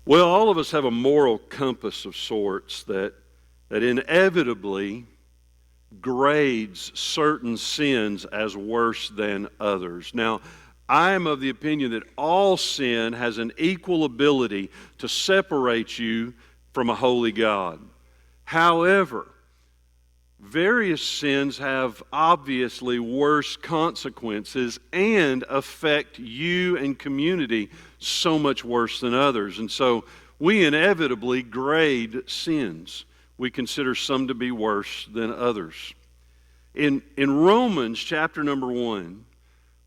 Well, all of us have a moral compass of sorts that inevitably grades certain sins as worse than others. Now, I am of the opinion that all sin has an equal ability to separate you from a holy God. However, various sins have obviously worse consequences and affect you and community so much worse than others. And so we inevitably grade sins. We consider some to be worse than others. In Romans chapter number 1,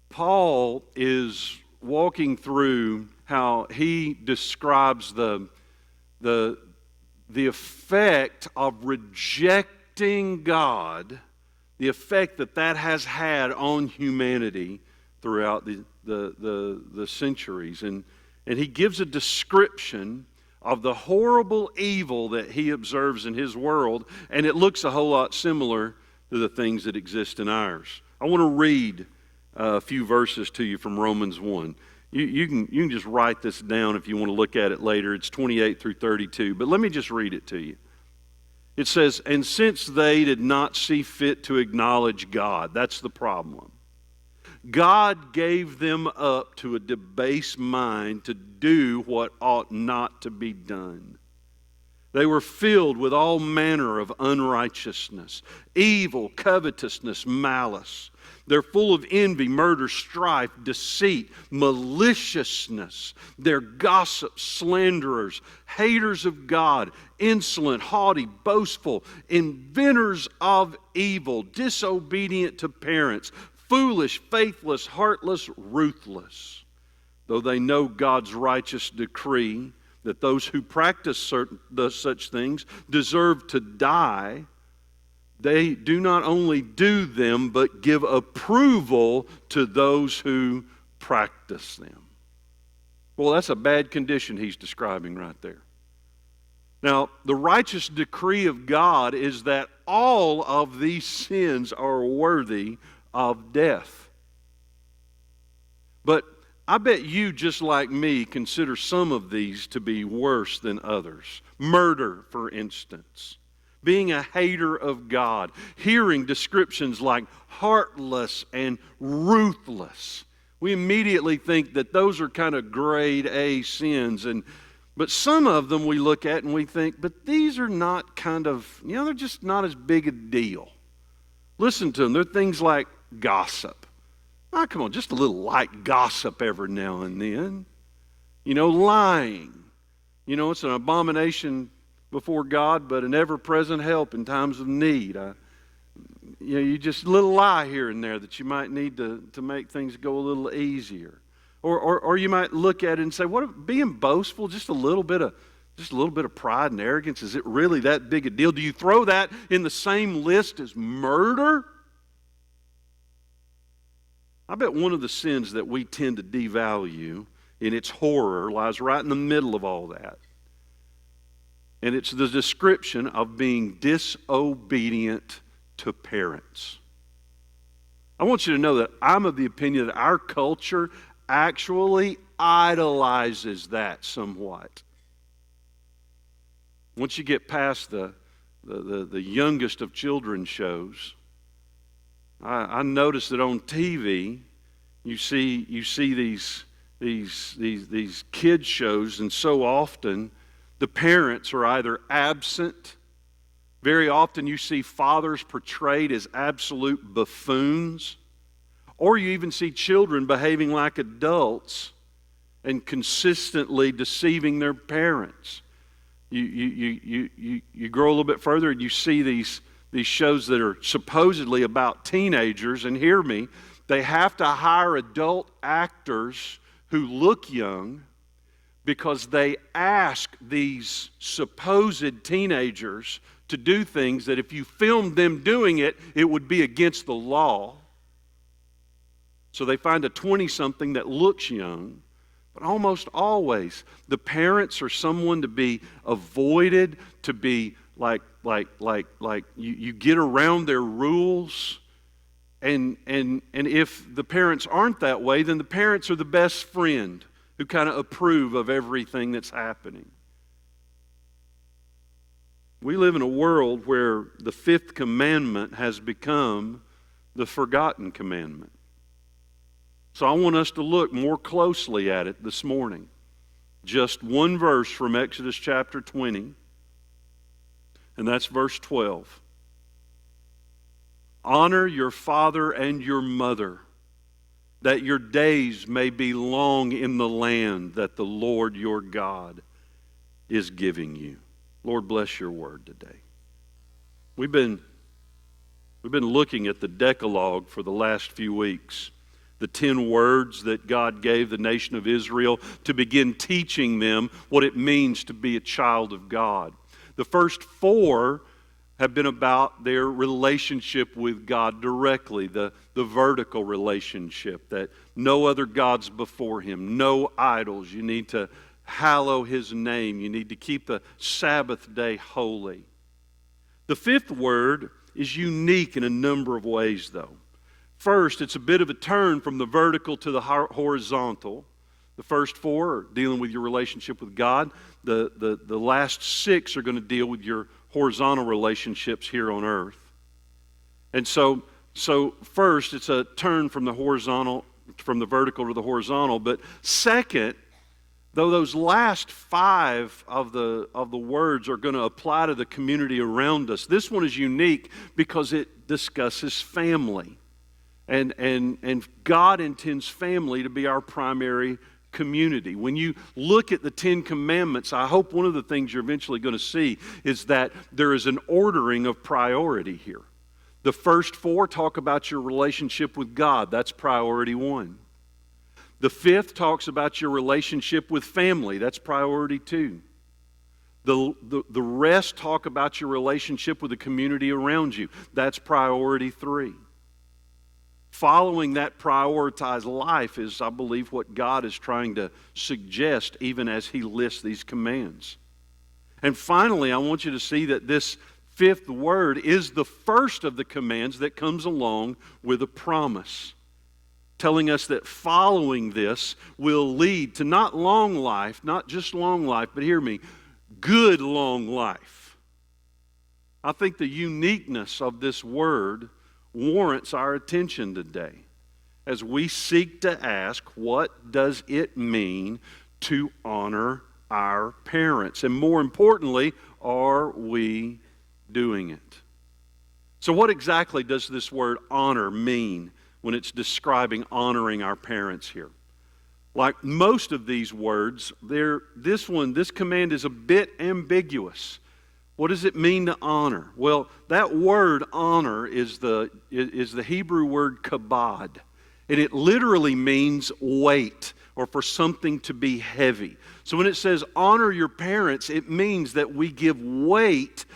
Paul is walking through how he describes the effect of rejecting God, the effect that has had on humanity throughout the centuries. And he gives a description of the horrible evil that he observes in his world, and it looks a whole lot similar to the things that exist in ours. I want to read a few verses to you from Romans 1. You can just write this down if you want to look at it later. It's 28 through 32, but let me just read it to you. It says, "And since they did not see fit to acknowledge God," that's the problem, "God gave them up to a debased mind to do what ought not to be done. They were filled with all manner of unrighteousness, evil, covetousness, malice. They're full of envy, murder, strife, deceit, maliciousness. They're gossips, slanderers, haters of God, insolent, haughty, boastful, inventors of evil, disobedient to parents, foolish, faithless, heartless, ruthless. Though they know God's righteous decree that those who practice such things deserve to die, they do not only do them, but give approval to those who practice them." Well, that's a bad condition he's describing right there. Now, the righteous decree of God is that all of these sins are worthy of death. But I bet you, just like me, consider some of these to be worse than others. Murder, for instance. Being a hater of God. Hearing descriptions like heartless and ruthless. We immediately think that those are kind of grade A sins. But some of them we look at and we think, but these are not they're just not as big a deal. Listen to them. They're things like gossip. Oh, come on, just a little light gossip every now and then. Lying. It's an abomination before God, but an ever-present help in times of need. You just a little lie here and there that you might need to make things go a little easier. Or you might look at it and say, what, being boastful, just a little bit of pride and arrogance, is it really that big a deal? Do you throw that in the same list as murder? I bet one of the sins that we tend to devalue in its horror lies right in the middle of all that. And it's the description of being disobedient to parents. I want you to know that I'm of the opinion that our culture actually idolizes that somewhat. Once you get past the youngest of children's shows, I noticed that on TV you see these kids shows, and so often the parents are either absent. Very often you see fathers portrayed as absolute buffoons, or you even see children behaving like adults and consistently deceiving their parents. You grow a little bit further and you see these shows that are supposedly about teenagers, and hear me, they have to hire adult actors who look young because they ask these supposed teenagers to do things that if you filmed them doing it, it would be against the law. So they find a 20-something that looks young, but almost always the parents are someone to be avoided, to be like you get around their rules, and if the parents aren't that way, then the parents are the best friend who kind of approve of everything that's happening. We live in a world where the fifth commandment has become the forgotten commandment. So I want us to look more closely at it this morning. Just one verse from Exodus chapter 20, and that's verse 12. Honor your father and your mother, that your days may be long in the land that the Lord your God is giving you. Lord, bless your word today. We've been looking at the Decalogue for the last few weeks. The 10 words that God gave the nation of Israel to begin teaching them what it means to be a child of God. The first 4 have been about their relationship with God directly, the vertical relationship, that no other gods before Him, no idols. You need to hallow His name. You need to keep the Sabbath day holy. The 5th word is unique in a number of ways, though. First, it's a bit of a turn from the vertical to the horizontal. The first 4 are dealing with your relationship with God. The last 6 are going to deal with your horizontal relationships here on earth. And so first, it's a turn from the vertical to the horizontal. But second, though those last 5 of the words are going to apply to the community around us, this one is unique because it discusses family. And God intends family to be our primary community. When you look at the 10 commandments, I hope one of the things you're eventually going to see is that there is an ordering of priority here. The first 4 talk about your relationship with God. That's priority 1. The 5th talks about your relationship with family. That's priority 2. The rest talk about your relationship with the community around you. That's priority 3. Following that prioritized life is, I believe, what God is trying to suggest even as He lists these commands. And finally, I want you to see that this 5th word is the first of the commands that comes along with a promise, telling us that following this will lead to not long life, not just long life, but hear me, good long life. I think the uniqueness of this word warrants our attention today as we seek to ask, what does it mean to honor our parents? And more importantly, are we doing it? So what exactly does this word honor mean when it's describing honoring our parents here? Like most of these words, this command is a bit ambiguous. What does it mean to honor? Well, that word honor is the Hebrew word kabod. And it literally means weight or for something to be heavy. So when it says honor your parents, it means that we give weight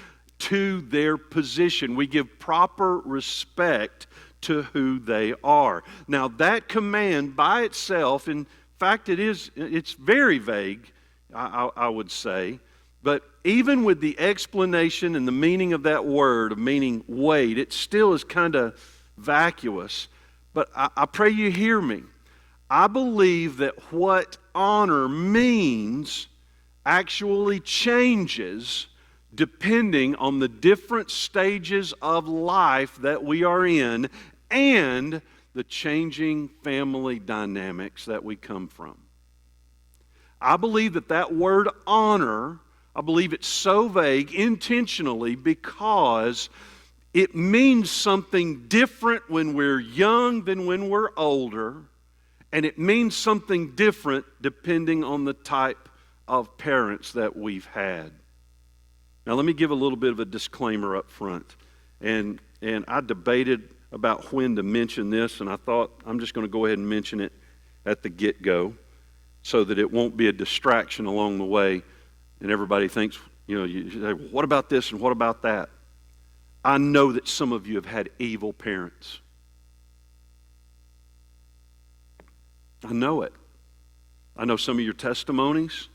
to their position. We give proper respect to who they are. Now that command by itself, in fact it's very vague, I would say. But even with the explanation and the meaning of that word, of meaning weight, it still is kind of vacuous. But I pray you hear me. I believe that what honor means actually changes depending on the different stages of life that we are in and the changing family dynamics that we come from. I believe that word honor, I believe it's so vague intentionally because it means something different when we're young than when we're older, and it means something different depending on the type of parents that we've had. Now let me give a little bit of a disclaimer up front. And I debated about when to mention this, and I thought I'm just going to go ahead and mention it at the get-go so that it won't be a distraction along the way. And everybody thinks, you say, what about this and what about that? I know that some of you have had evil parents. I know it. I know some of your testimonies.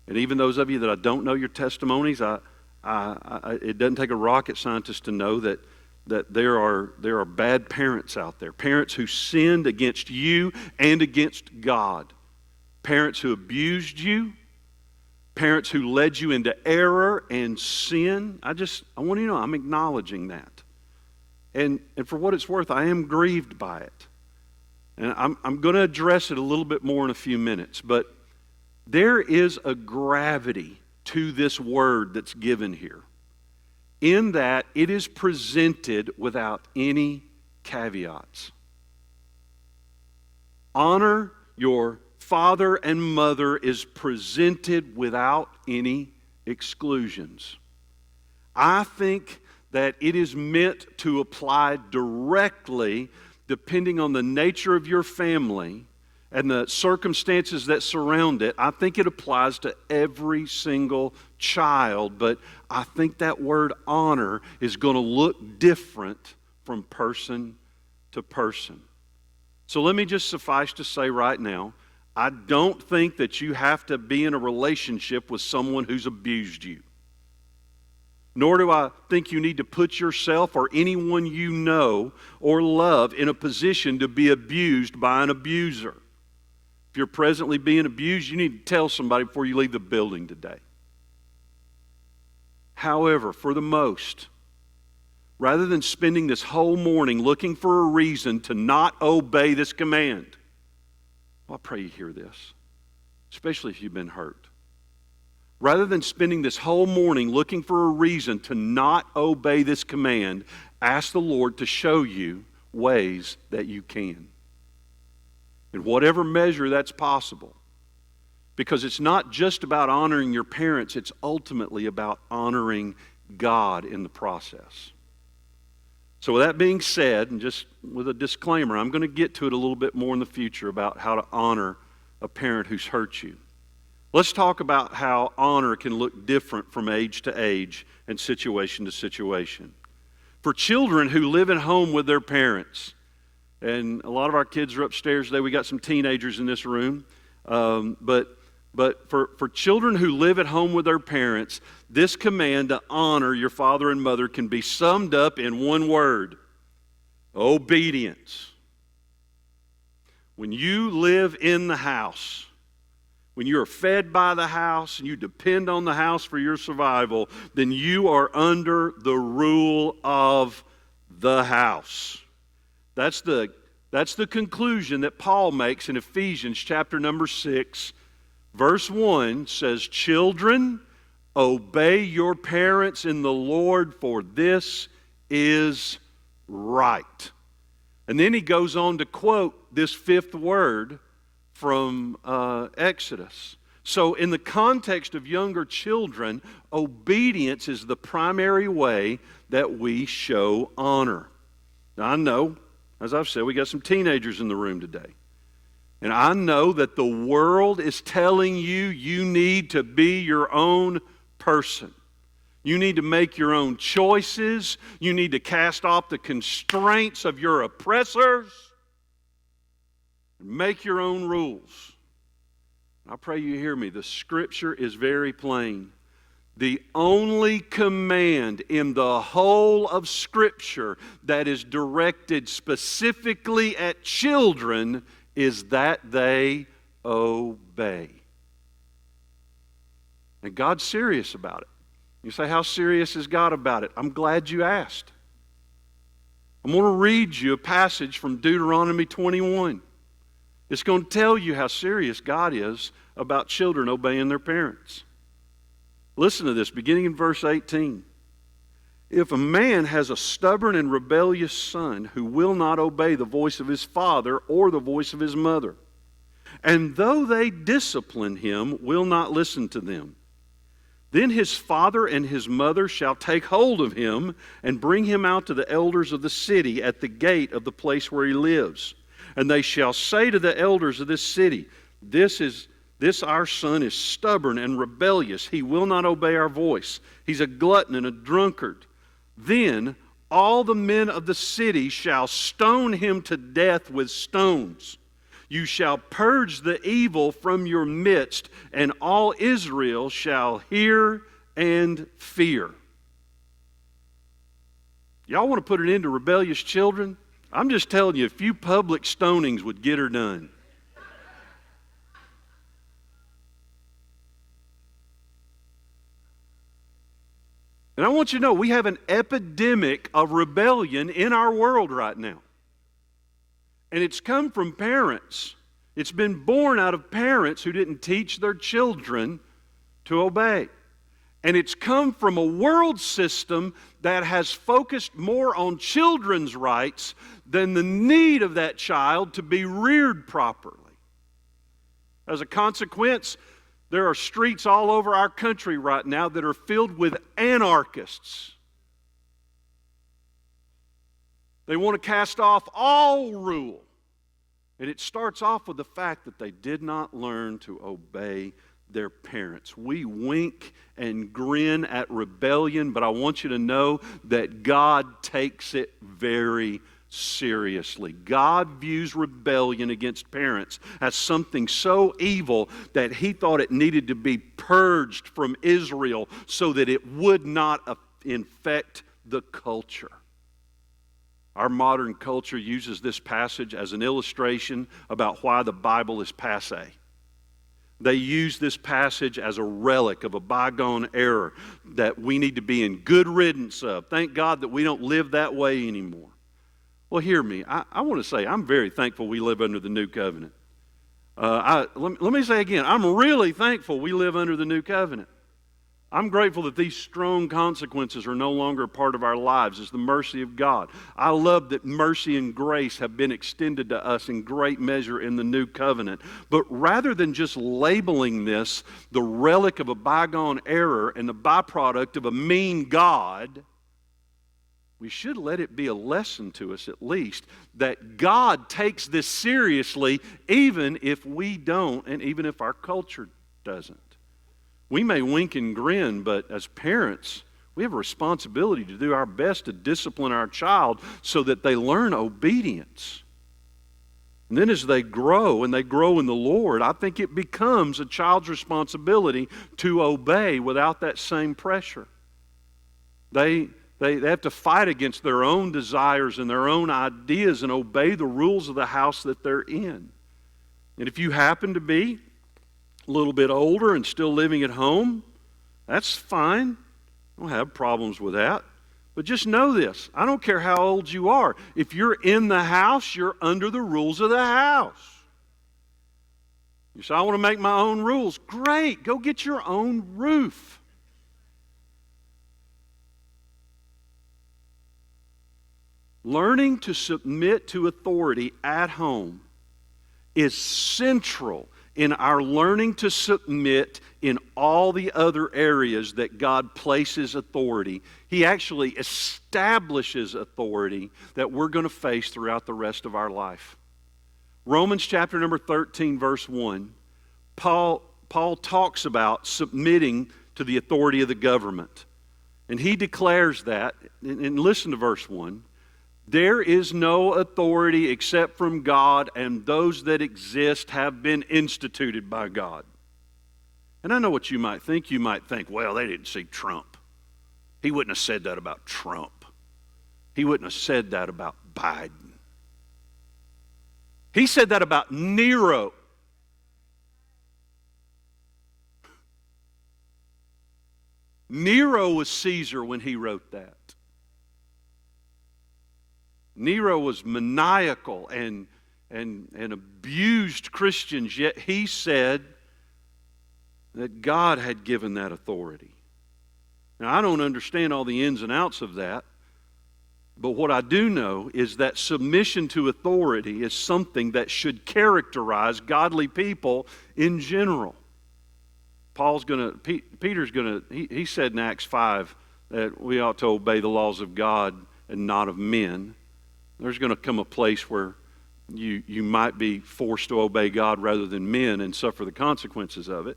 And even those of you that I don't know your testimonies, it doesn't take a rocket scientist to know that there are bad parents out there. Parents who sinned against you and against God. parents who abused you, parents who led you into error and sin. I want you to know I'm acknowledging that. And for what it's worth, I am grieved by it. And I'm going to address it a little bit more in a few minutes. But there is a gravity to this word that's given here, in that it is presented without any caveats. Honor your father and mother is presented without any exclusions. I think that it is meant to apply directly, depending on the nature of your family and the circumstances that surround it. I think it applies to every single child, but I think that word honor is going to look different from person to person. So let me just suffice to say right now, I don't think that you have to be in a relationship with someone who's abused you. Nor do I think you need to put yourself or anyone you know or love in a position to be abused by an abuser. If you're presently being abused, you need to tell somebody before you leave the building today. However, for the most, rather than spending this whole morning looking for a reason to not obey this command, well, I pray you hear this, especially if you've been hurt. Rather than spending this whole morning looking for a reason to not obey this command, ask the Lord to show you ways that you can. In whatever measure that's possible. Because it's not just about honoring your parents, it's ultimately about honoring God in the process. So with that being said, and just with a disclaimer, I'm going to get to it a little bit more in the future about how to honor a parent who's hurt you. Let's talk about how honor can look different from age to age and situation to situation. For children who live at home with their parents, and a lot of our kids are upstairs today. We got some teenagers in this room. But for children who live at home with their parents, this command to honor your father and mother can be summed up in one word: obedience. When you live in the house, when you are fed by the house and you depend on the house for your survival, then you are under the rule of the house. That's the conclusion that Paul makes in Ephesians chapter number 6. Verse 1 says, "Children, obey your parents in the Lord, for this is right." And then he goes on to quote this fifth word from Exodus. So in the context of younger children, obedience is the primary way that we show honor. Now, I know, as I've said, we got some teenagers in the room today. And I know that the world is telling you you need to be your own person. You need to make your own choices. You need to cast off the constraints of your oppressors. Make your own rules. I pray you hear me. The Scripture is very plain. The only command in the whole of Scripture that is directed specifically at children is that they obey. And God's serious about it. You say, how serious is God about it? I'm glad you asked. I'm going to read you a passage from Deuteronomy 21. It's going to tell you how serious God is about children obeying their parents. Listen to this, beginning in verse 18. "If a man has a stubborn and rebellious son who will not obey the voice of his father or the voice of his mother, and though they discipline him, will not listen to them, then his father and his mother shall take hold of him and bring him out to the elders of the city at the gate of the place where he lives. And they shall say to the elders of this city, This our son is stubborn and rebellious. He will not obey our voice. He's a glutton and a drunkard. Then all the men of the city shall stone him to death with stones. You shall purge the evil from your midst, and all Israel shall hear and fear." Y'all want to put an end to rebellious children? I'm just telling you, a few public stonings would get her done. And I want you to know we have an epidemic of rebellion in our world right now. And it's come from parents. It's been born out of parents who didn't teach their children to obey. And it's come from a world system that has focused more on children's rights than the need of that child to be reared properly. As a consequence, there are streets all over our country right now that are filled with anarchists. They want to cast off all rule. And it starts off with the fact that they did not learn to obey their parents. We wink and grin at rebellion, but I want you to know that God takes it very seriously. God views rebellion against parents as something so evil that He thought it needed to be purged from Israel so that it would not infect the culture. Our modern culture uses this passage as an illustration about why the Bible is passé. They use this passage as a relic of a bygone era that we need to be in good riddance of. Thank God that we don't live that way anymore. Well, hear me. I want to say I'm very thankful we live under the new covenant. Let me say again, I'm really thankful we live under the new covenant. I'm grateful that these strong consequences are no longer a part of our lives. It's the mercy of God. I love that mercy and grace have been extended to us in great measure in the new covenant. But rather than just labeling this the relic of a bygone era and the byproduct of a mean God, we should let it be a lesson to us at least that God takes this seriously even if we don't and even if our culture doesn't. We may wink and grin, but as parents, we have a responsibility to do our best to discipline our child so that they learn obedience. And then as they grow and they grow in the Lord, I think it becomes a child's responsibility to obey without that same pressure. They have to fight against their own desires and their own ideas and obey the rules of the house that they're in. And if you happen to be a little bit older and still living at home, that's fine. I don't have problems with that. But just know this. I don't care how old you are. If you're in the house, you're under the rules of the house. You say, I want to make my own rules. Great. Go get your own roof. Learning to submit to authority at home is central in our learning to submit in all the other areas that God places authority. He actually establishes authority that we're going to face throughout the rest of our life. Romans chapter number 13, verse 1, Paul talks about submitting to the authority of the government. And he declares that, and listen to verse 1, there is no authority except from God, and those that exist have been instituted by God. And I know what you might think. You might think, well, they didn't see Trump. He wouldn't have said that about Trump. He wouldn't have said that about Biden. He said that about Nero. Nero was Caesar when he wrote that. Nero was maniacal and abused Christians, yet he said that God had given that authority. Now, I don't understand all the ins and outs of that, but what I do know is that submission to authority is something that should characterize godly people in general. He said in Acts 5 that we ought to obey the laws of God and not of men. There's going to come a place where you might be forced to obey God rather than men and suffer the consequences of it.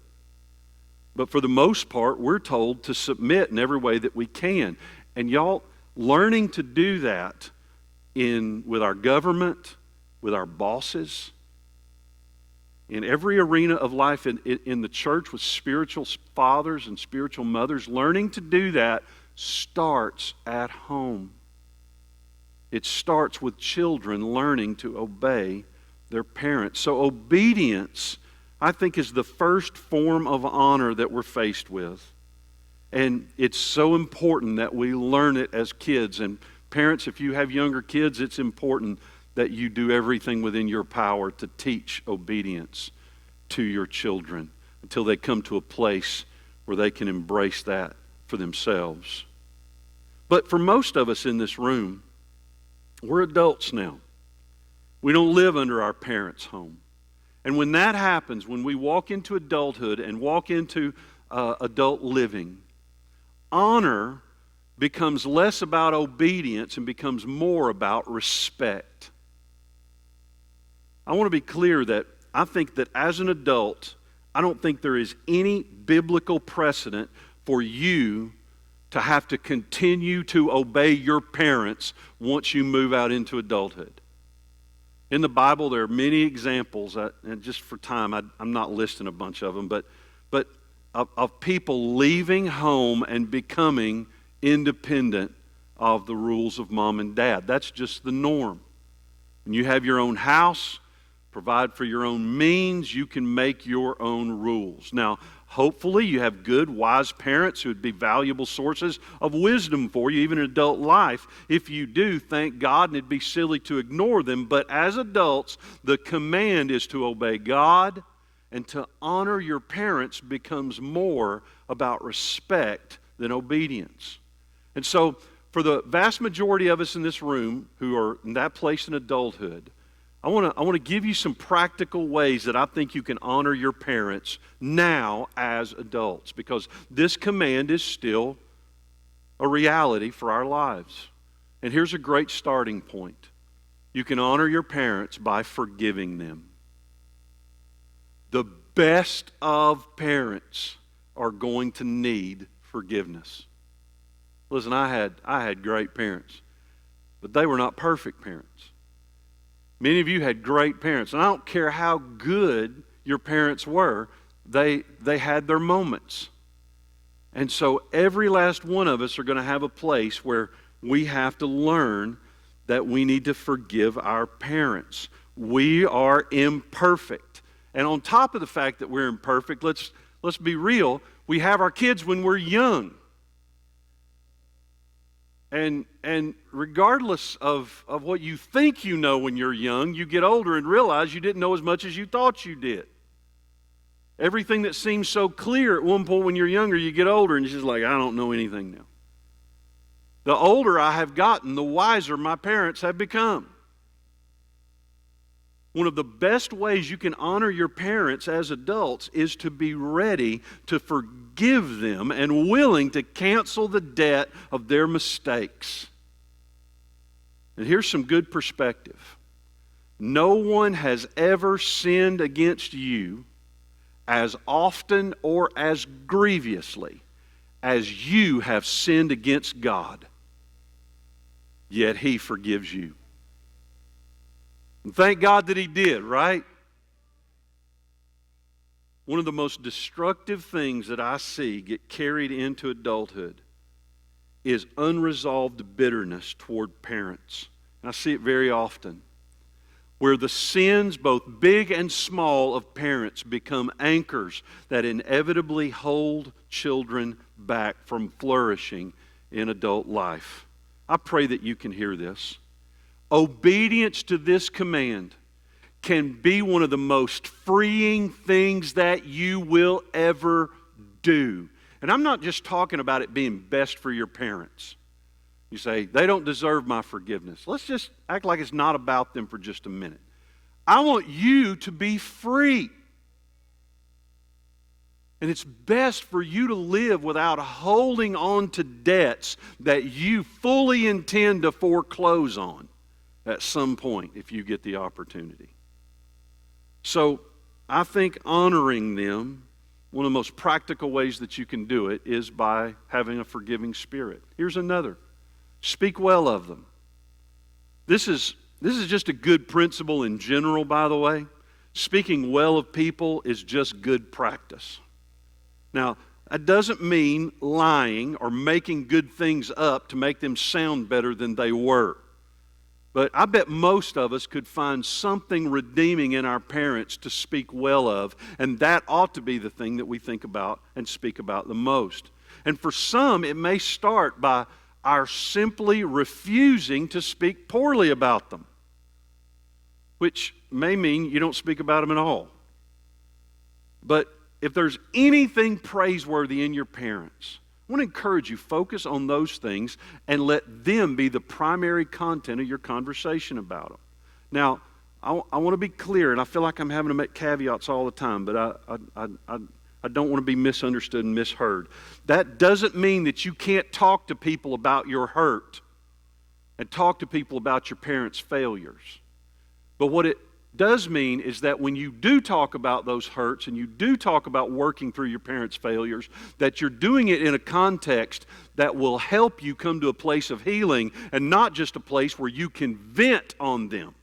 But for the most part, we're told to submit in every way that we can. And y'all, learning to do that with our government, with our bosses, in every arena of life in the church with spiritual fathers and spiritual mothers, learning to do that starts at home. It starts with children learning to obey their parents. So obedience, I think, is the first form of honor that we're faced with. And it's so important that we learn it as kids. And parents, if you have younger kids, it's important that you do everything within your power to teach obedience to your children until they come to a place where they can embrace that for themselves. But for most of us in this room, we're adults now. We don't live under our parents' home. And when that happens, when we walk into adulthood and walk into adult living, honor becomes less about obedience and becomes more about respect. I want to be clear that I think that as an adult, I don't think there is any biblical precedent for you to have to continue to obey your parents once you move out into adulthood. In the Bible, there are many examples, and just for time, I'm not listing a bunch of them, but of people leaving home and becoming independent of the rules of mom and dad. That's just the norm. When you have your own house, provide for your own means, you can make your own rules. Now, hopefully you have good, wise parents who would be valuable sources of wisdom for you, even in adult life. If you do, thank God, and it'd be silly to ignore them. But as adults, the command is to obey God, and to honor your parents becomes more about respect than obedience. And so, for the vast majority of us in this room who are in that place in adulthood, I want to give you some practical ways that I think you can honor your parents now as adults, because this command is still a reality for our lives. And here's a great starting point. You can honor your parents by forgiving them. The best of parents are going to need forgiveness. Listen, I had great parents, but they were not perfect parents. Many of you had great parents, and I don't care how good your parents were, they had their moments. And so every last one of us are going to have a place where we have to learn that we need to forgive our parents. We are imperfect. And on top of the fact that we're imperfect, let's be real, we have our kids when we're young. And regardless of what you think you know when you're young, you get older and realize you didn't know as much as you thought you did. Everything that seems so clear at one point when you're younger, you get older and it's just like, I don't know anything now. The older I have gotten, the wiser my parents have become. One of the best ways you can honor your parents as adults is to be ready to forgive them and willing to cancel the debt of their mistakes. And here's some good perspective. No one has ever sinned against you as often or as grievously as you have sinned against God. Yet He forgives you. And thank God that He did, right? One of the most destructive things that I see get carried into adulthood is unresolved bitterness toward parents. And I see it very often, where the sins, both big and small, of parents become anchors that inevitably hold children back from flourishing in adult life. I pray that you can hear this. Obedience to this command can be one of the most freeing things that you will ever do. And I'm not just talking about it being best for your parents. You say, they don't deserve my forgiveness. Let's just act like it's not about them for just a minute. I want you to be free. And it's best for you to live without holding on to debts that you fully intend to foreclose on at some point if you get the opportunity. So I think honoring them, one of the most practical ways that you can do it is by having a forgiving spirit. Here's another. Speak well of them. This is just a good principle in general, by the way. Speaking well of people is just good practice. Now, that doesn't mean lying or making good things up to make them sound better than they were. But I bet most of us could find something redeeming in our parents to speak well of, and that ought to be the thing that we think about and speak about the most. And for some, it may start by our simply refusing to speak poorly about them, which may mean you don't speak about them at all. But if there's anything praiseworthy in your parents, I want to encourage you, focus on those things and let them be the primary content of your conversation about them. Now, I want to be clear, and I feel like I'm having to make caveats all the time, but I don't want to be misunderstood and misheard. That doesn't mean that you can't talk to people about your hurt and talk to people about your parents' failures. But what it does mean is that when you do talk about those hurts and you do talk about working through your parents' failures, that you're doing it in a context that will help you come to a place of healing and not just a place where you can vent on them.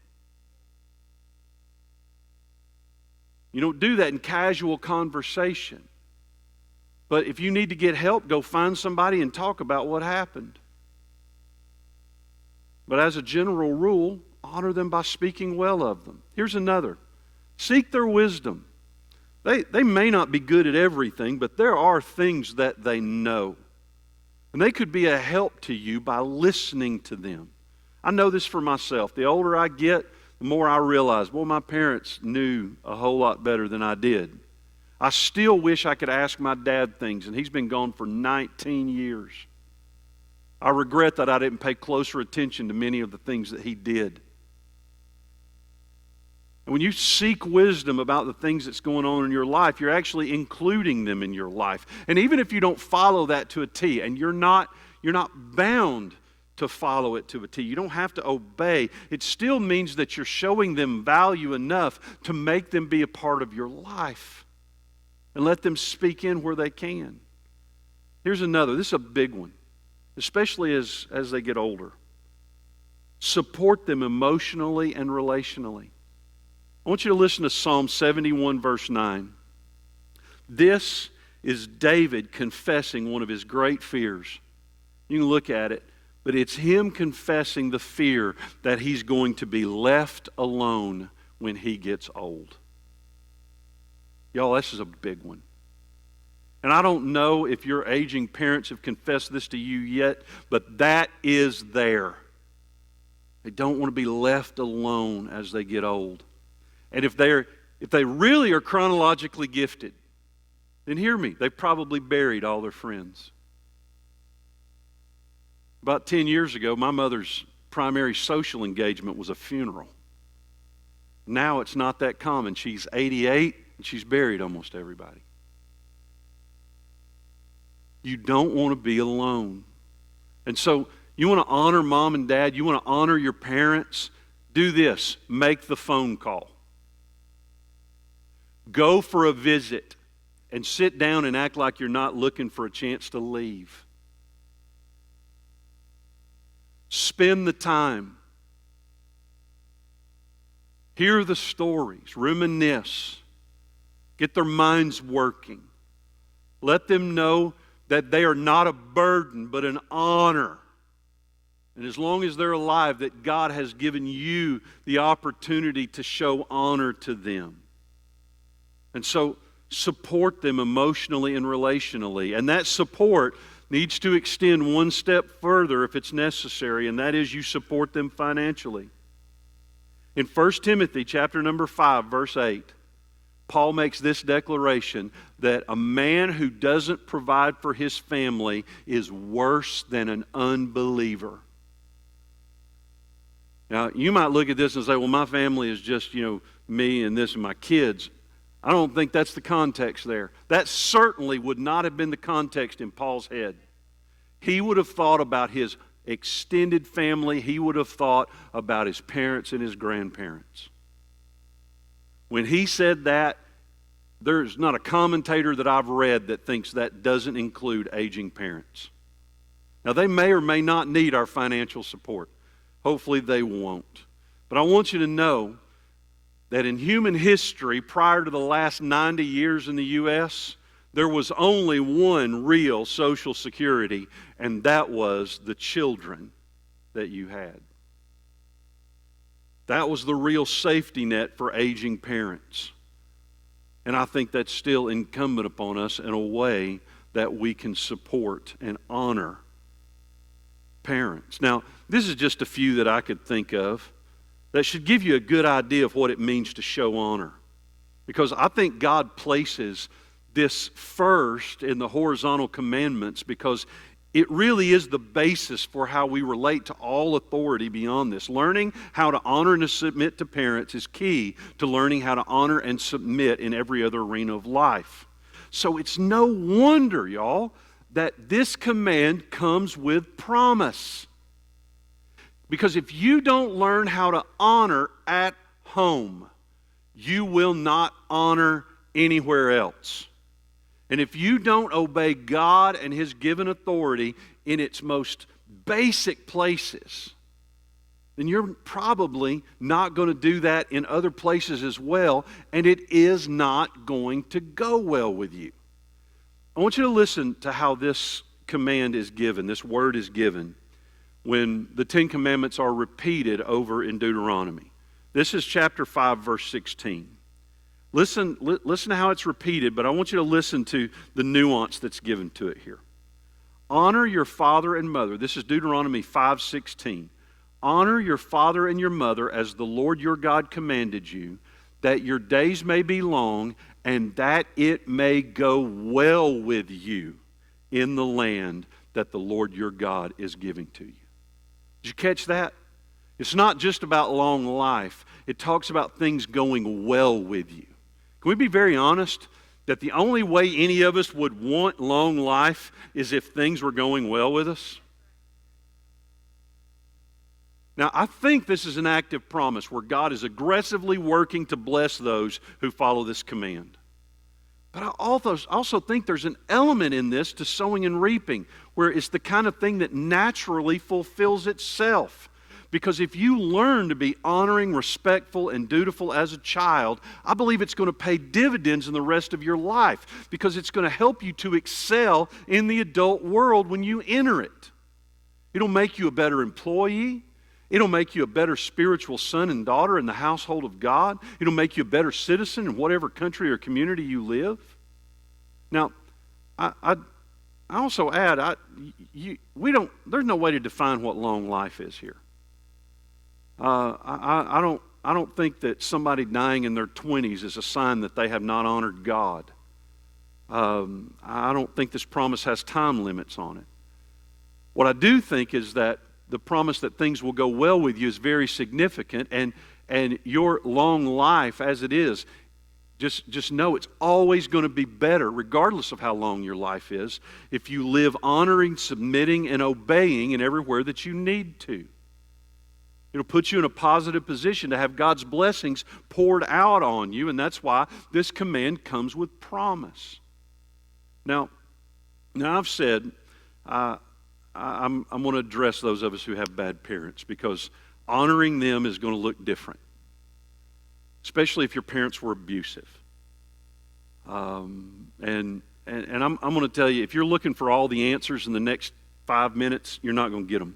You don't do that in casual conversation. But if you need to get help, go find somebody and talk about what happened. But as a general rule, honor them by speaking well of them. Here's another. Seek their wisdom. They may not be good at everything, but there are things that they know. And they could be a help to you by listening to them. I know this for myself. The older I get, the more I realize, boy, my parents knew a whole lot better than I did. I still wish I could ask my dad things, and he's been gone for 19 years. I regret that I didn't pay closer attention to many of the things that he did. And when you seek wisdom about the things that's going on in your life, you're actually including them in your life. And even if you don't follow that to a T, and you're not bound to follow it to a T. You don't have to obey. It still means that you're showing them value enough to make them be a part of your life. And let them speak in where they can. Here's another. This is a big one, especially as they get older. Support them emotionally and relationally. I want you to listen to Psalm 71, verse 9. This is David confessing one of his great fears. You can look at it. But it's him confessing the fear that he's going to be left alone when he gets old. Y'all, this is a big one. And I don't know if your aging parents have confessed this to you yet, but that is there. They don't want to be left alone as they get old. And if they really are chronologically gifted, then hear me, they've probably buried all their friends. About 10 years ago, my mother's primary social engagement was a funeral. Now it's not that common. She's 88 and she's buried almost everybody. You don't want to be alone. And so you want to honor mom and dad, you want to honor your parents, do this. Make the phone call. Go for a visit and sit down and act like you're not looking for a chance to leave. Spend the time. Hear the stories. Reminisce. Get their minds working. Let them know that they are not a burden but an honor. And as long as they're alive, that God has given you the opportunity to show honor to them. And so support them emotionally and relationally. And that support needs to extend one step further if it's necessary, and that is you support them financially. In 1 Timothy chapter number 5, verse 8, Paul makes this declaration that a man who doesn't provide for his family is worse than an unbeliever. Now, you might look at this and say, well, my family is just, me and this and my kids. I don't think that's the context there. That certainly would not have been the context in Paul's head. He would have thought about his extended family. He would have thought about his parents and his grandparents. When he said that, there's not a commentator that I've read that thinks that doesn't include aging parents. Now, they may or may not need our financial support. Hopefully they won't. But I want you to know that in human history, prior to the last 90 years in the U.S., there was only one real Social Security, and that was the children that you had. That was the real safety net for aging parents. And I think that's still incumbent upon us in a way that we can support and honor parents. Now, this is just a few that I could think of that should give you a good idea of what it means to show honor. Because I think God places this first in the horizontal commandments because it really is the basis for how we relate to all authority beyond this. Learning how to honor and to submit to parents is key to learning how to honor and submit in every other arena of life. So it's no wonder, y'all, that this command comes with promise. Because if you don't learn how to honor at home, you will not honor anywhere else. And if you don't obey God and His given authority in its most basic places, then you're probably not going to do that in other places as well, and it is not going to go well with you. I want you to listen to how this command is given, this word is given, when the Ten Commandments are repeated over in Deuteronomy. This is chapter 5, verse 16. Listen to how it's repeated, but I want you to listen to the nuance that's given to it here. Honor your father and mother. This is Deuteronomy 5:16. Honor your father and your mother as the Lord your God commanded you, that your days may be long and that it may go well with you in the land that the Lord your God is giving to you. Did you catch that? It's not just about long life. It talks about things going well with you. Can we be very honest that the only way any of us would want long life is if things were going well with us? Now, I think this is an active promise where God is aggressively working to bless those who follow this command. But I also think there's an element in this to sowing and reaping, where it's the kind of thing that naturally fulfills itself. Because if you learn to be honoring, respectful, and dutiful as a child, I believe it's going to pay dividends in the rest of your life, because it's going to help you to excel in the adult world when you enter it. It'll make you a better employee. It'll make you a better spiritual son and daughter in the household of God. It'll make you a better citizen in whatever country or community you live. Now, I also add, there's no way to define what long life is here. I don't think that somebody dying in their 20s is a sign that they have not honored God. I don't think this promise has time limits on it. What I do think is that the promise that things will go well with you is very significant, and your long life as it is, just know it's always going to be better, regardless of how long your life is, if you live honoring, submitting, and obeying in everywhere that you need to. It'll put you in a positive position to have God's blessings poured out on you, and that's why this command comes with promise. Now I've said I'm going to address those of us who have bad parents, because honoring them is going to look different, especially if your parents were abusive. And I'm going to tell you, if you're looking for all the answers in the next 5 minutes, you're not going to get them.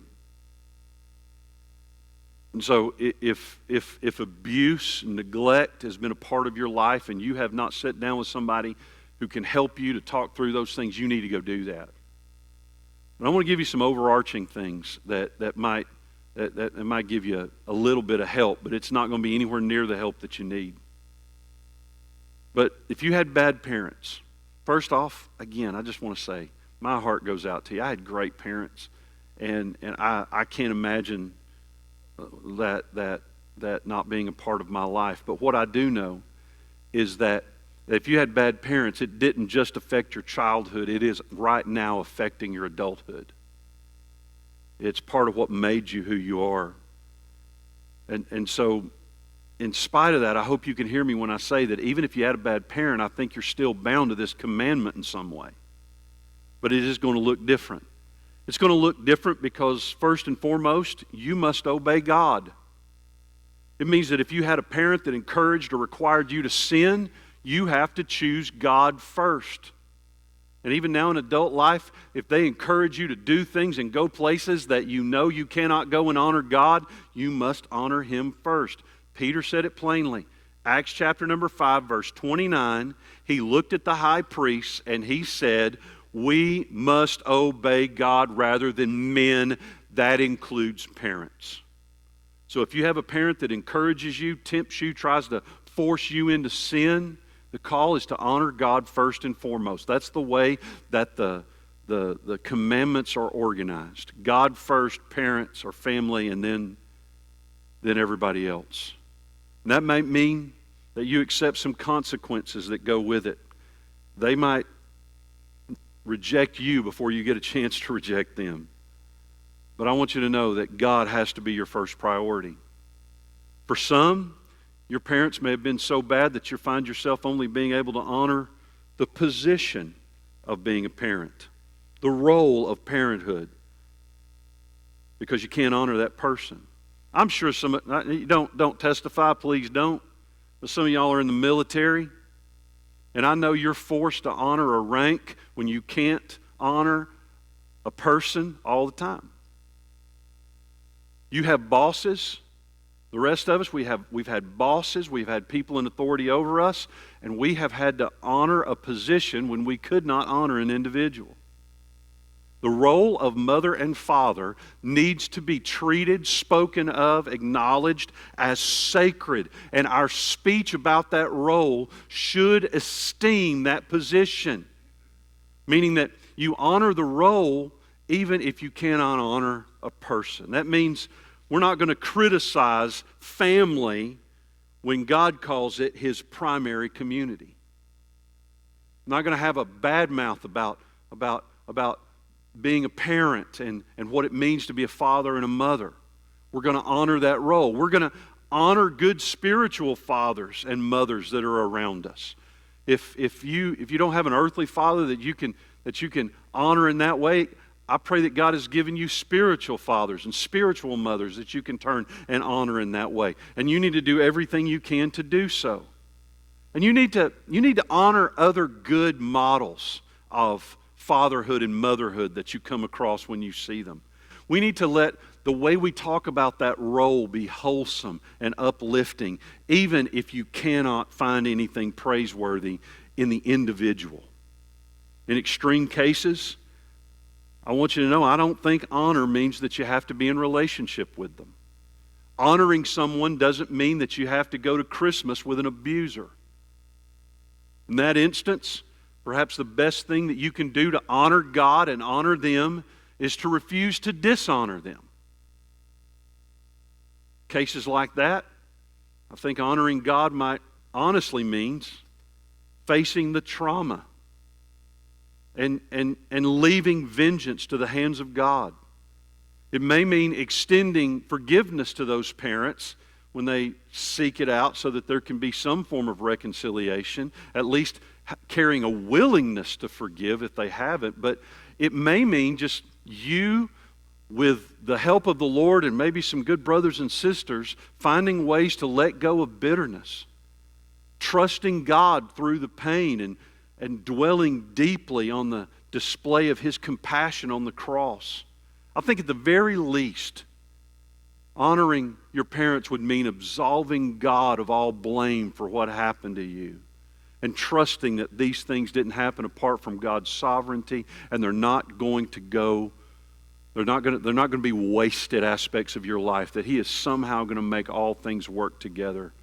And so if abuse and neglect has been a part of your life and you have not sat down with somebody who can help you to talk through those things, you need to go do that. And I want to give you some overarching things that might give you a little bit of help, but it's not going to be anywhere near the help that you need. But if you had bad parents, first off, again, I just want to say, my heart goes out to you. I had great parents, and I can't imagine that not being a part of my life. But what I do know is that if you had bad parents, it didn't just affect your childhood. It is right now affecting your adulthood. It's part of what made you who you are. And so, in spite of that, I hope you can hear me when I say that even if you had a bad parent, I think you're still bound to this commandment in some way. But it is going to look different. It's going to look different because, first and foremost, you must obey God. It means that if you had a parent that encouraged or required you to sin, you have to choose God first. And even now in adult life, if they encourage you to do things and go places that you know you cannot go and honor God, you must honor Him first. Peter said it plainly. Acts chapter number 5, verse 29, he looked at the high priests and he said, we must obey God rather than men. That includes parents. So if you have a parent that encourages you, tempts you, tries to force you into sin, the call is to honor God first and foremost. That's the way that the commandments are organized. God first, parents or family, and then everybody else. And that might mean that you accept some consequences that go with it. They might reject you before you get a chance to reject them. But I want you to know that God has to be your first priority. For some, your parents may have been so bad that you find yourself only being able to honor the position of being a parent, the role of parenthood, because you can't honor that person. I'm sure you don't testify, please don't, but some of y'all are in the military, and I know you're forced to honor a rank when you can't honor a person all the time. You have bosses. The rest of us, we've had bosses, we've had people in authority over us, and we have had to honor a position when we could not honor an individual. The role of mother and father needs to be treated, spoken of, acknowledged as sacred. And our speech about that role should esteem that position. Meaning that you honor the role even if you cannot honor a person. That means we're not going to criticize family when God calls it His primary community. I'm not going to have a bad mouth about being a parent and what it means to be a father and a mother. We're going to honor that role. We're going to honor good spiritual fathers and mothers that are around us. If you don't have an earthly father that you can honor in that way, I pray that God has given you spiritual fathers and spiritual mothers that you can turn and honor in that way. And you need to do everything you can to do so. And you need to honor other good models of fatherhood and motherhood that you come across when you see them. We need to let the way we talk about that role be wholesome and uplifting, even if you cannot find anything praiseworthy in the individual. In extreme cases, I want you to know, I don't think honor means that you have to be in relationship with them. Honoring someone doesn't mean that you have to go to Christmas with an abuser. In that instance, perhaps the best thing that you can do to honor God and honor them is to refuse to dishonor them. Cases like that, I think honoring God might honestly means facing the trauma and leaving vengeance to the hands of God. It may mean extending forgiveness to those parents when they seek it out so that there can be some form of reconciliation, at least carrying a willingness to forgive if they haven't. But it may mean just you, with the help of the Lord and maybe some good brothers and sisters, finding ways to let go of bitterness, trusting God through the pain and dwelling deeply on the display of His compassion on the cross. I think at the very least, honoring your parents would mean absolving God of all blame for what happened to you and trusting that these things didn't happen apart from God's sovereignty, and they're not going to be wasted aspects of your life, that He is somehow going to make all things work together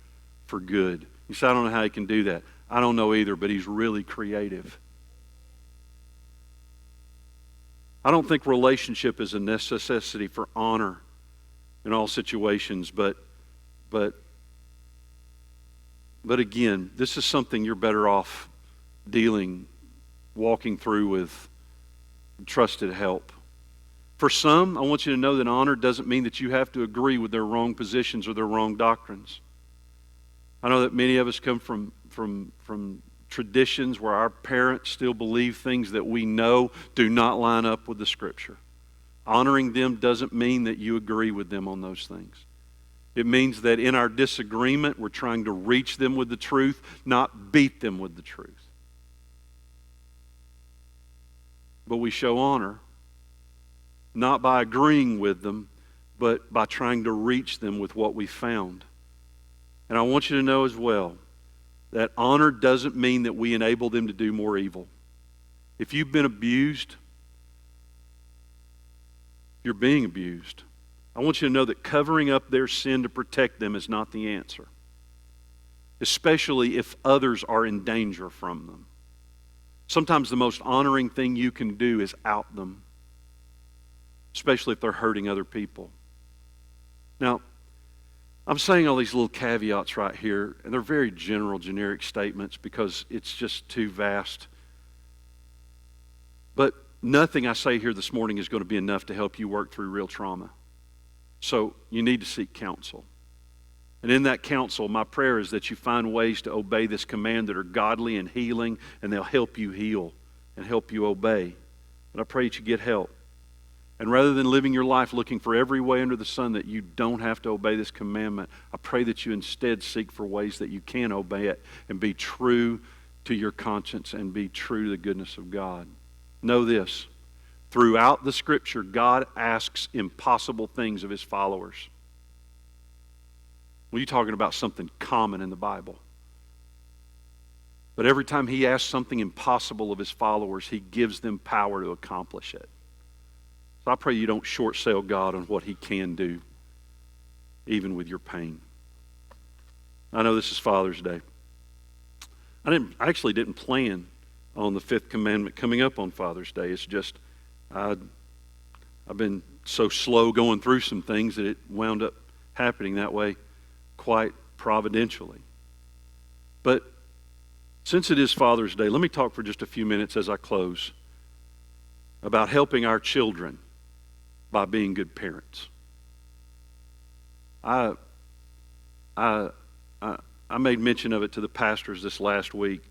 for good. You say, I don't know how He can do that. I don't know either, but He's really creative. I don't think relationship is a necessity for honor in all situations, but again, this is something you're better off walking through with trusted help. For some, I want you to know that honor doesn't mean that you have to agree with their wrong positions or their wrong doctrines. I know that many of us come from traditions where our parents still believe things that we know do not line up with the Scripture. Honoring them doesn't mean that you agree with them on those things. It means that in our disagreement, we're trying to reach them with the truth, not beat them with the truth. But we show honor not by agreeing with them, but by trying to reach them with what we found. And I want you to know as well that honor doesn't mean that we enable them to do more evil. If you've been abused, you're being abused, I want you to know that covering up their sin to protect them is not the answer, especially if others are in danger from them. Sometimes the most honoring thing you can do is out them, especially if they're hurting other people. Now, I'm saying all these little caveats right here, and they're very general, generic statements because it's just too vast. But nothing I say here this morning is going to be enough to help you work through real trauma. So you need to seek counsel. And in that counsel, my prayer is that you find ways to obey this command that are godly and healing, and they'll help you heal and help you obey. But I pray that you get help. And rather than living your life looking for every way under the sun that you don't have to obey this commandment, I pray that you instead seek for ways that you can obey it and be true to your conscience and be true to the goodness of God. Know this, throughout the Scripture, God asks impossible things of His followers. Well, you're talking about something common in the Bible. But every time He asks something impossible of His followers, He gives them power to accomplish it. So I pray you don't short sell God on what He can do, even with your pain. I know this is Father's Day. I actually didn't plan on the fifth commandment coming up on Father's Day. It's just I've been so slow going through some things that it wound up happening that way quite providentially. But since it is Father's Day, let me talk for just a few minutes as I close about helping our children by being good parents. I made mention of it to the pastors this last week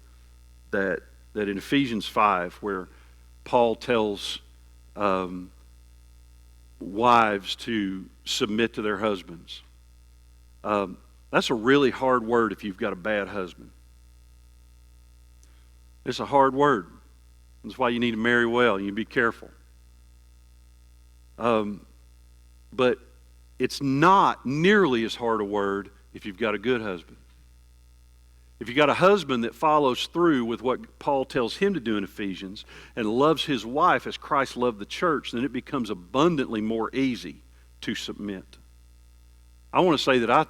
that in Ephesians 5, where Paul tells wives to submit to their husbands, that's a really hard word if you've got a bad husband. It's a hard word. That's why you need to marry well. You be careful. But it's not nearly as hard a word if you've got a good husband. If you've got a husband that follows through with what Paul tells him to do in Ephesians and loves his wife as Christ loved the church, then it becomes abundantly more easy to submit. I want to say that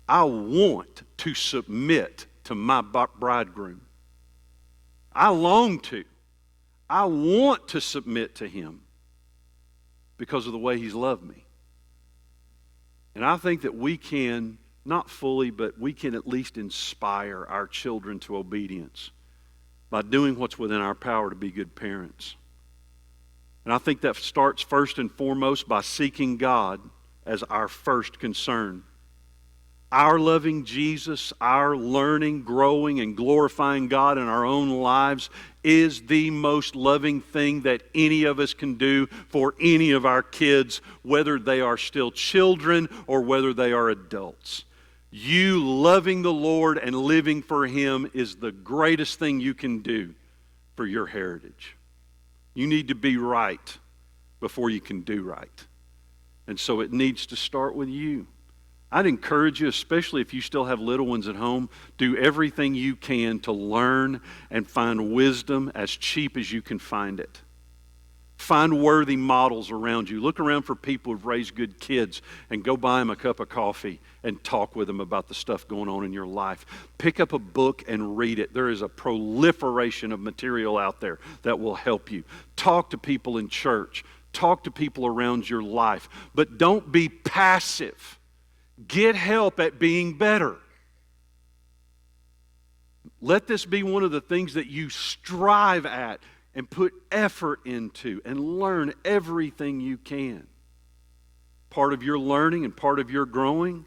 I want to submit to my bridegroom. I long to. I want to submit to him because of the way he's loved me. And I think that we can, not fully, but we can at least inspire our children to obedience by doing what's within our power to be good parents. And I think that starts first and foremost by seeking God as our first concern. Our loving Jesus, our learning, growing, and glorifying God in our own lives is the most loving thing that any of us can do for any of our kids, whether they are still children or whether they are adults. You loving the Lord and living for Him is the greatest thing you can do for your heritage. You need to be right before you can do right. And so it needs to start with you. I'd encourage you, especially if you still have little ones at home, do everything you can to learn and find wisdom as cheap as you can find it. Find worthy models around you. Look around for people who've raised good kids and go buy them a cup of coffee and talk with them about the stuff going on in your life. Pick up a book and read it. There is a proliferation of material out there that will help you. Talk to people in church. Talk to people around your life. But don't be passive. Get help at being better. Let this be one of the things that you strive at and put effort into and learn everything you can. Part of your learning and part of your growing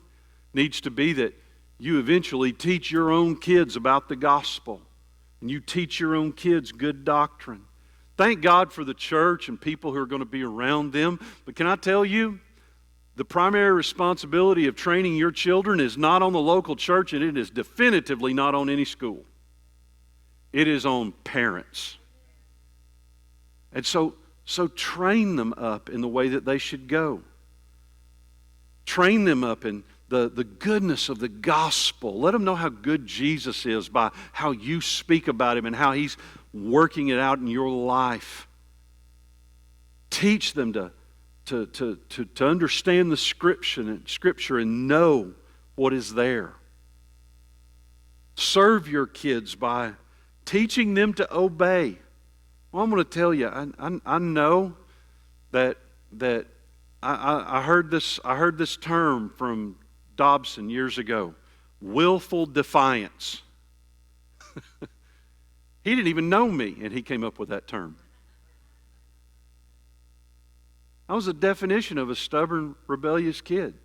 needs to be that you eventually teach your own kids about the gospel and you teach your own kids good doctrine. Thank God for the church and people who are going to be around them. But can I tell you, the primary responsibility of training your children is not on the local church, and it is definitively not on any school. It is on parents. And so train them up in the way that they should go. Train them up in the goodness of the gospel. Let them know how good Jesus is by how you speak about Him and how He's working it out in your life. Teach them to understand the Scripture and know what is there. Serve your kids by teaching them to obey. Well, I'm going to tell you, I know that I heard this term from Dobson years ago, willful defiance. He didn't even know me, and he came up with that term. I was the definition of a stubborn, rebellious kid.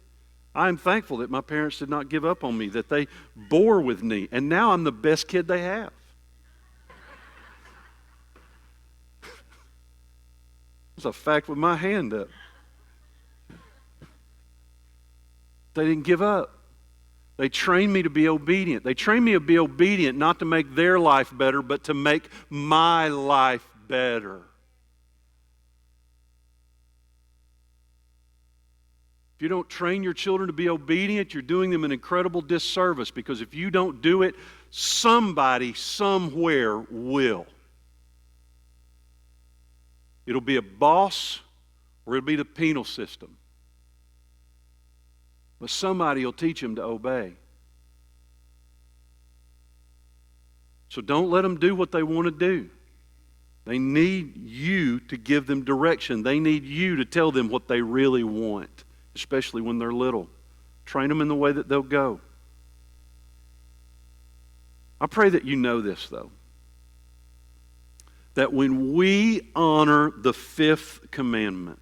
I am thankful that my parents did not give up on me, that they bore with me, and now I'm the best kid they have. It's a fact with my hand up. They didn't give up. They trained me to be obedient. They trained me to be obedient not to make their life better, but to make my life better. If you don't train your children to be obedient, you're doing them an incredible disservice, because if you don't do it, somebody somewhere will. It'll be a boss or it'll be the penal system. But somebody will teach them to obey. So don't let them do what they want to do. They need you to give them direction. They need you to tell them what they really want, especially when they're little. Train them in the way that they'll go. I pray that you know this, though. That when we honor the fifth commandment,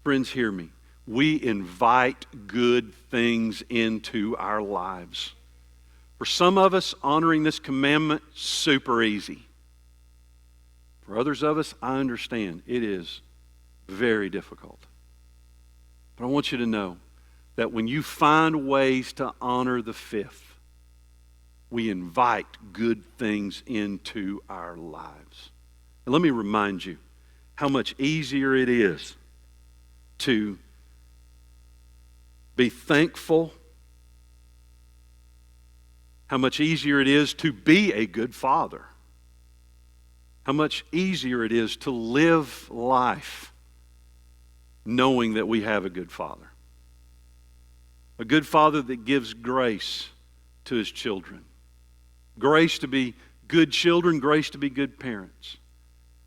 friends, hear me, we invite good things into our lives. For some of us, honoring this commandment, super easy. For others of us, I understand, it is very difficult. But I want you to know that when you find ways to honor the fifth, we invite good things into our lives. And let me remind you how much easier it is to be thankful, how much easier it is to be a good father, how much easier it is to live life knowing that we have a good father. A good father that gives grace to his children. Grace to be good children, grace to be good parents.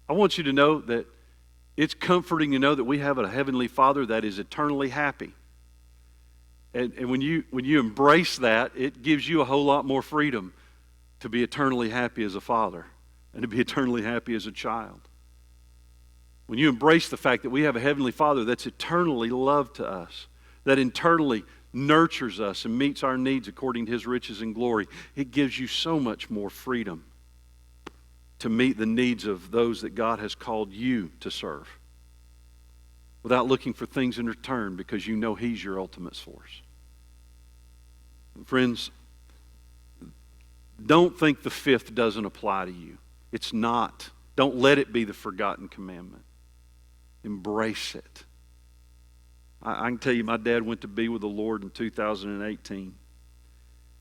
I want you to know that it's comforting to know that we have a heavenly Father that is eternally happy. And when you embrace that, it gives you a whole lot more freedom to be eternally happy as a father and to be eternally happy as a child. When you embrace the fact that we have a heavenly Father that's eternally loved to us, that internally nurtures us and meets our needs according to His riches and glory, it gives you so much more freedom to meet the needs of those that God has called you to serve without looking for things in return, because you know He's your ultimate source. Friends, don't think the fifth doesn't apply to you. It's not. Don't let it be the forgotten commandment. Embrace it. I can tell you, my dad went to be with the Lord in 2018.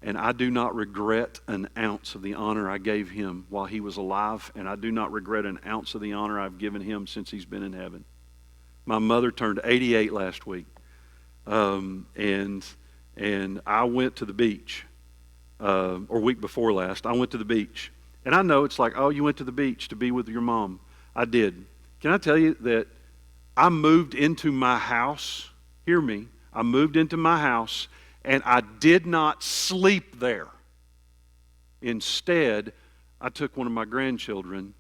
And I do not regret an ounce of the honor I gave him while he was alive. And I do not regret an ounce of the honor I've given him since he's been in heaven. My mother turned 88 last week. And I went to the beach, or week before last, I went to the beach. And I know it's like, oh, you went to the beach to be with your mom. I did. Can I tell you that I moved into my house? Hear me. I moved into my house, and I did not sleep there. Instead, I took one of my grandchildren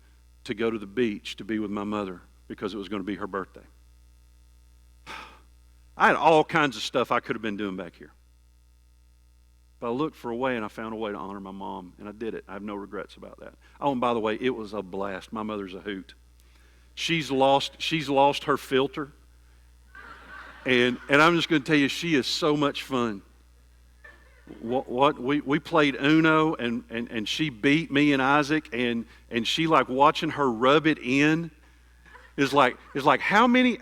to go to the beach to be with my mother because it was going to be her birthday. I had all kinds of stuff I could have been doing back here. But I looked for a way, and I found a way to honor my mom, and I did it. I have no regrets about that. Oh, and by the way, it was a blast. My mother's a hoot. She's lost her filter. And I'm just going to tell you, she is so much fun. We played Uno, and she beat me and Isaac, and she, like, watching her rub it in is like how many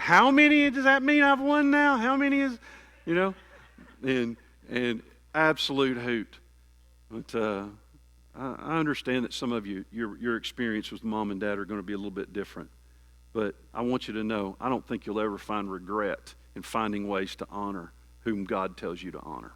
does that mean I've won now? How many is, and absolute hoot. But I understand that some of you, your experience with mom and dad are going to be a little bit different. But I want you to know, I don't think you'll ever find regret in finding ways to honor whom God tells you to honor.